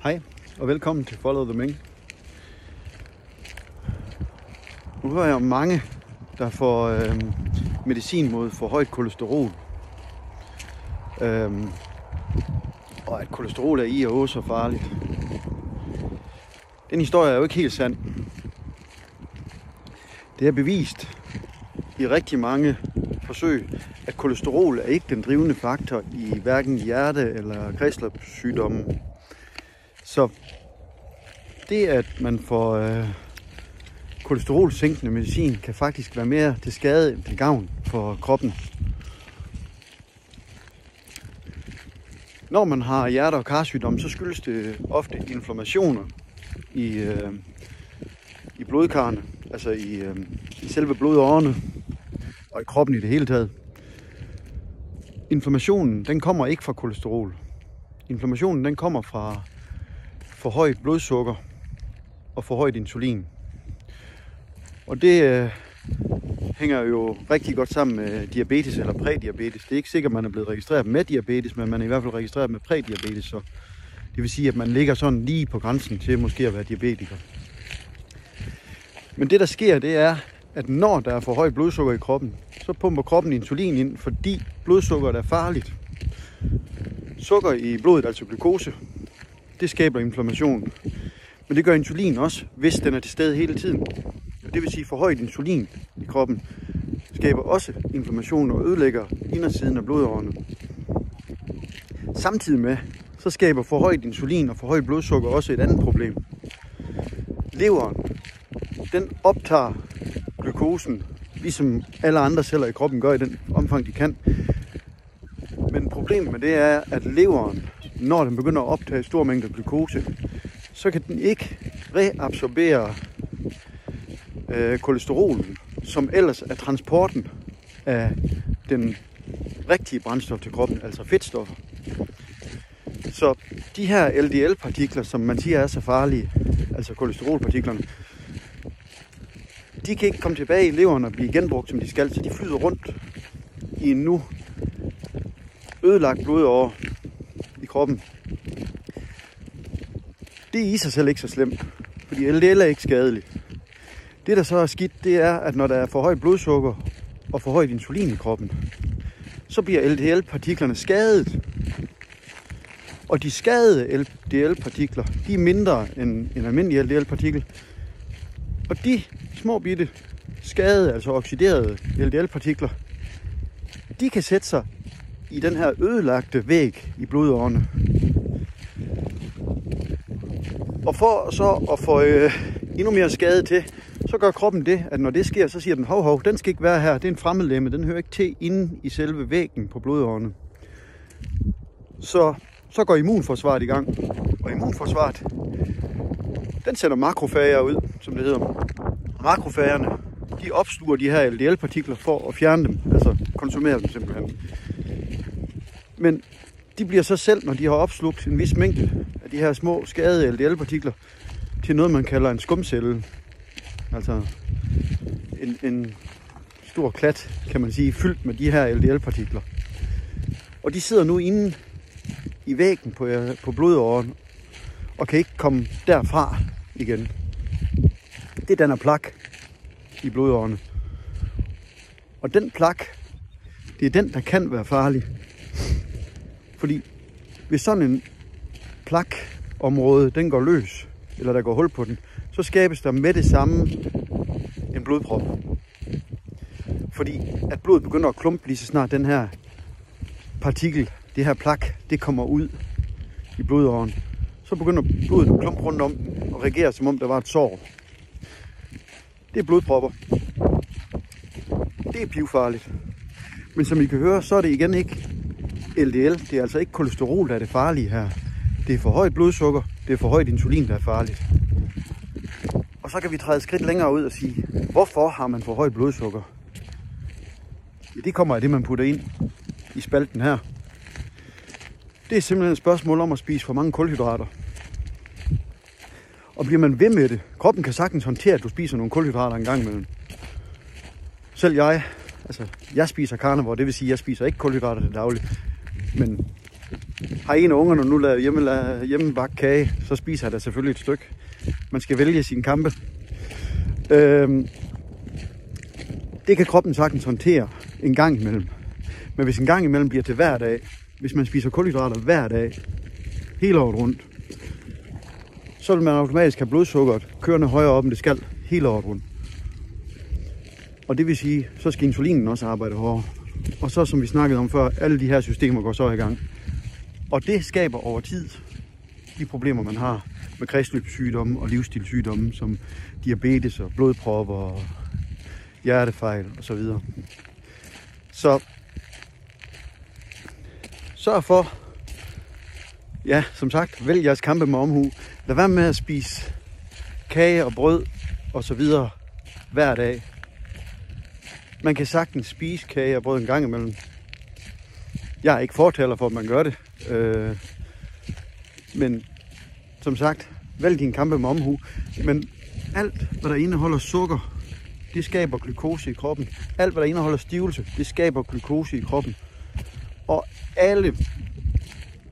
Hej og velkommen til Follow the Mink. Nu hører jeg om mange, der får medicin mod for højt kolesterol. Og at kolesterol er i og så farligt. Den historie er jo ikke helt sand. Det er bevist i rigtig mange forsøg, at kolesterol er ikke den drivende faktor i hverken hjerte- eller kredsløbssygdomme. Så det, at man får kolesterolsænkende medicin, kan faktisk være mere til skade end til gavn for kroppen. Når man har hjerte- og karsygdomme, så skyldes det ofte inflammationer i blodkarrene, altså i selve blodårene og i kroppen i det hele taget. Inflammationen, den kommer ikke fra kolesterol. Inflammationen, den kommer fra for højt blodsukker og for højt insulin. Og det hænger jo rigtig godt sammen med diabetes eller prædiabetes. Det er ikke sikkert, at man er blevet registreret med diabetes, men man er i hvert fald registreret med prædiabetes. Så det vil sige, at man ligger sådan lige på grænsen til måske at være diabetiker. Men det, der sker, det er, at når der er for højt blodsukker i kroppen, så pumper kroppen insulin ind, fordi blodsukkeret er farligt. Sukker i blodet, altså glukose, det skaber inflammation. Men det gør insulin også, hvis den er til stede hele tiden. Det vil sige, at for højt insulin i kroppen skaber også inflammation og ødelægger indersiden af blodårene. Samtidig med, så skaber for højt insulin og for højt blodsukker også et andet problem. Leveren, den optager glukosen, ligesom alle andre celler i kroppen gør i den omfang, de kan. Men problemet med det er, at leveren, når den begynder at optage stor mængde glukose, så kan den ikke reabsorbere kolesterolen, som ellers er transporten af den rigtige brændstof til kroppen, altså fedtstoffer. Så de her LDL-partikler, som man siger er så farlige, altså kolesterolpartiklerne, de kan ikke komme tilbage i leveren og blive genbrugt, som de skal, så de flyder rundt i en nu ødelagt blodåre i kroppen. Det er i sig selv ikke så slemt, fordi LDL er ikke skadeligt. Det, der så er skidt, det er, at når der er for højt blodsukker og for højt insulin i kroppen, så bliver LDL-partiklerne skadet. Og de skadede LDL-partikler, de er mindre end en almindelig LDL-partikel. Og de små bitte skadede, altså oxiderede LDL-partikler, de kan sætte sig i den her ødelagte væg i blodårene. Og for så at få endnu mere skade til, så gør kroppen det, at når det sker, så siger den, hov, den skal ikke være her, det er en fremmedlemme, den hører ikke til inde i selve væggen på blodårene. Så går immunforsvaret i gang, og immunforsvaret, den sender makrofager ud, som det hedder. Makrofagerne, de opsluger de her LDL-partikler for at fjerne dem, altså konsumere dem simpelthen. Men de bliver så selv, når de har opslugt en vis mængde af de her små skadede LDL-partikler, til noget, man kalder en skumcelle. Altså en stor klat, kan man sige, fyldt med de her LDL-partikler. Og de sidder nu inde i væggen på blodåren, og kan ikke komme derfra igen. Det danner plak i blodårene. Og den plak, det er den, der kan være farlig. Fordi hvis sådan en plakområde, den går løs, eller der går hul på den, så skabes der med det samme en blodprop. Fordi at blodet begynder at klumpe lige så snart den her partikel, det her plak, det kommer ud i blodåren. Så begynder blodet at klumpe rundt om og reagere, som om der var et sår. Det er blodpropper. Det er pivfarligt. Men som I kan høre, så er det igen ikke LDL. Det er altså ikke kolesterol, der er det farlige her. Det er for højt blodsukker, det er for højt insulin, der er farligt. Og så kan vi træde et skridt længere ud og sige, hvorfor har man for højt blodsukker? Ja, det kommer af det, man putter ind i spalten her. Det er simpelthen et spørgsmål om at spise for mange kulhydrater. Og bliver man ved med det, kroppen kan sagtens håndtere, at du spiser nogle kulhydrater en gang imellem. Selv jeg spiser carnivore, det vil sige, at jeg spiser ikke kulhydrater til daglig. Men har en af ungerne nu lavet hjemmebagt kage, så spiser jeg da selvfølgelig et stykke. Man skal vælge sine kampe. Det kan kroppen sagtens håndtere en gang imellem. Men hvis en gang imellem bliver til hver dag, hvis man spiser kulhydrater hver dag, hele året rundt, så vil man automatisk have blodsukkeret kørende højere op, end det skal, hele året rundt. Og det vil sige, så skal insulinen også arbejde hårdere. Og så, som vi snakkede om før, alle de her systemer går så i gang. Og det skaber over tid de problemer, man har med kredsløbssygdomme og livsstilssygdomme, som diabetes og blodpropper og hjertefejl osv. Så sørg for, ja, som sagt, vælg jeres kampe med omhu. Lad være med at spise kage og brød og så videre hver dag. Man kan sagtens spise kage og brød en gang imellem. Jeg er ikke fortaler for, at man gør det. Men som sagt, vælg din kampe med omhu. Men alt, hvad der indeholder sukker, det skaber glukose i kroppen. Alt, hvad der indeholder stivelse, det skaber glukose i kroppen. Og alle,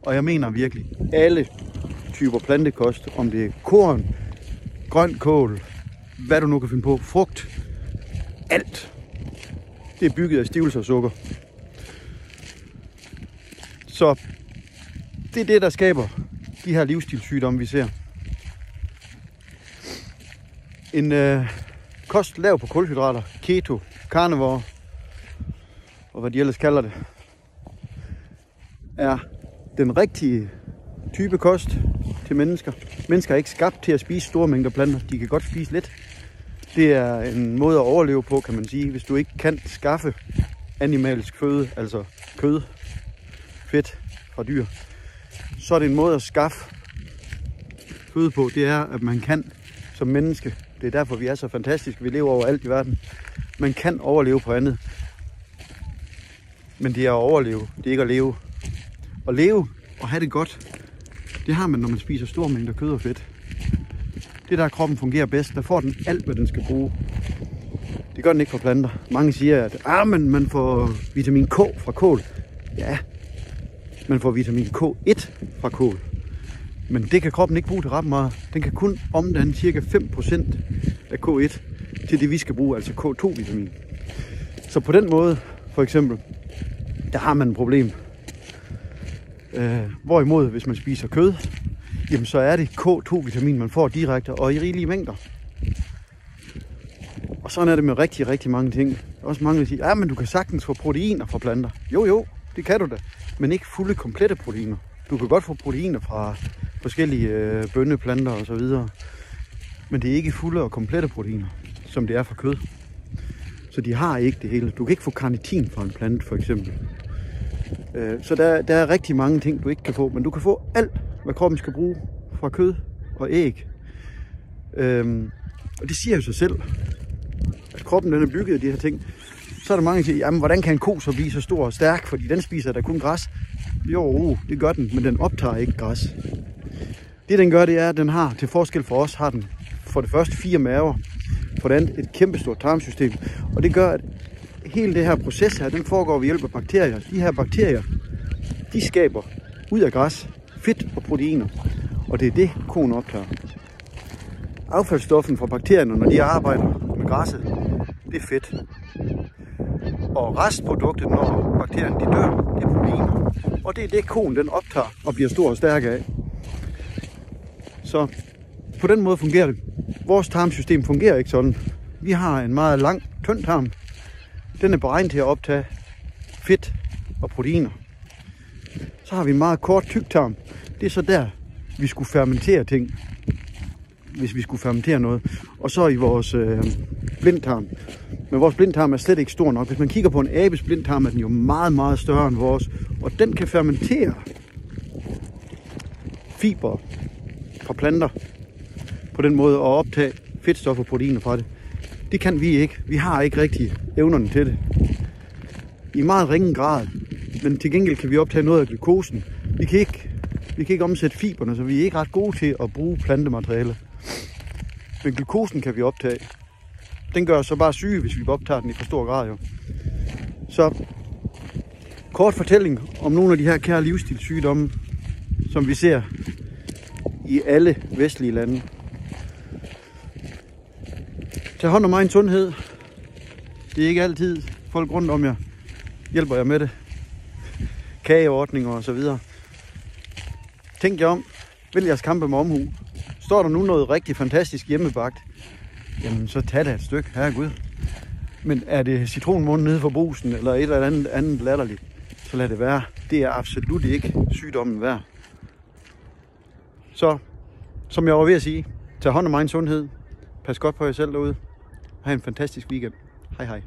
og jeg mener virkelig alle typer plantekost, om det er korn, grønt kål, hvad du nu kan finde på, frugt, alt, det er bygget af stivelse og sukker. Så det er det, der skaber de her livsstilssygdomme, vi ser. En kost lav på kulhydrater, keto, carnivore og hvad de ellers kalder det, er den rigtige type kost til mennesker. Mennesker er ikke skabt til at spise store mængder planter. De kan godt spise lidt. Det er en måde at overleve på, kan man sige. Hvis du ikke kan skaffe animalsk føde, altså kød, fedt fra dyr, så er det en måde at skaffe føde på. Det er, at man kan som menneske. Det er derfor, vi er så fantastiske. Vi lever overalt i verden. Man kan overleve på andet. Men det er at overleve. Det er ikke at leve. At leve og have det godt, det har man, når man spiser store mængder kød og fedt. Det der kroppen fungerer bedst, der får den alt, hvad den skal bruge. Det gør den ikke fra planter. Mange siger, at man får vitamin K fra kål. Ja, man får vitamin K1 fra kål. Men det kan kroppen ikke bruge til ret meget. Den kan kun omdanne ca. 5% af K1 til det, vi skal bruge, altså K2-vitamin. Så på den måde, for eksempel, der har man et problem. Hvorimod, hvis man spiser kød, jamen så er det K2-vitamin, man får direkte og i rigelige mængder. Og sådan er det med rigtig, rigtig mange ting. Også mange, der siger, men du kan sagtens få proteiner fra planter. Jo, det kan du da, men ikke fulde, komplette proteiner. Du kan godt få proteiner fra forskellige bønneplanter og så videre, men det er ikke fulde og komplette proteiner, som det er fra kød. Så de har ikke det hele. Du kan ikke få carnitin fra en plante, for eksempel. Så der er rigtig mange ting, du ikke kan få, men du kan få alt, hvad kroppen skal bruge fra kød og æg. Og det siger jo sig selv, at kroppen den er bygget af de her ting. Så er der mange, der siger, jamen hvordan kan en ko så blive så stor og stærk, fordi den spiser der kun græs? Jo, det gør den, men den optager ikke græs. Det den gør, det er, at den har, til forskel fra os, har den for det første 4 maver, for det andet et kæmpestort tarmsystem. Og det gør, at hele det her proces her, den foregår ved hjælp af bakterier. De her bakterier, de skaber ud af græs fedt og proteiner, og det er det, koen optager. Affaldsstoffen fra bakterierne, når de arbejder med græsset, det er fedt. Og restproduktet, når bakterierne de dør, det er proteiner. Og det er det, koen den optager og bliver stor og stærk af. Så på den måde fungerer det. Vores tarmsystem fungerer ikke sådan. Vi har en meget lang, tynd tarm. Den er beregnet til at optage fedt og proteiner. Så har vi en meget kort tyktarm. Det er så der, vi skulle fermentere ting, hvis vi skulle fermentere noget. Og så i vores blindtarm. Men vores blindtarm er slet ikke stor nok. Hvis man kigger på en abes blindtarm, er den jo meget, meget større end vores. Og den kan fermentere fiber fra planter på den måde og optage fedtstoffer og proteiner fra det. Det kan vi ikke. Vi har ikke rigtig evnerne til det. I meget ringe grad. Men til gengæld kan vi optage noget af glukosen. Vi kan ikke omsætte fiberne, så vi er ikke ret gode til at bruge plantemateriale. Men glukosen kan vi optage. Den gør os så bare syge, hvis vi optager den i for stor grad. Jo. Så kort fortælling om nogle af de her kære livsstilssygdomme, som vi ser i alle vestlige lande. Tag hånd om egen sundhed. Det er ikke altid folk rundt om jer hjælper jer med det. Kageordninger og så videre. Tænk jer om. Vælg jeres kampe med omhu. Står der nu noget rigtig fantastisk hjemmebagt, jamen så tag da et stykke, herregud. Men er det citronmåne nede for brusen, eller et eller andet latterligt, så lad det være. Det er absolut ikke sygdommen værd. Så, som jeg var ved at sige, tag hånd om egen sundhed. Pas godt på jer selv derude. Ha' en fantastisk weekend. Hej hej.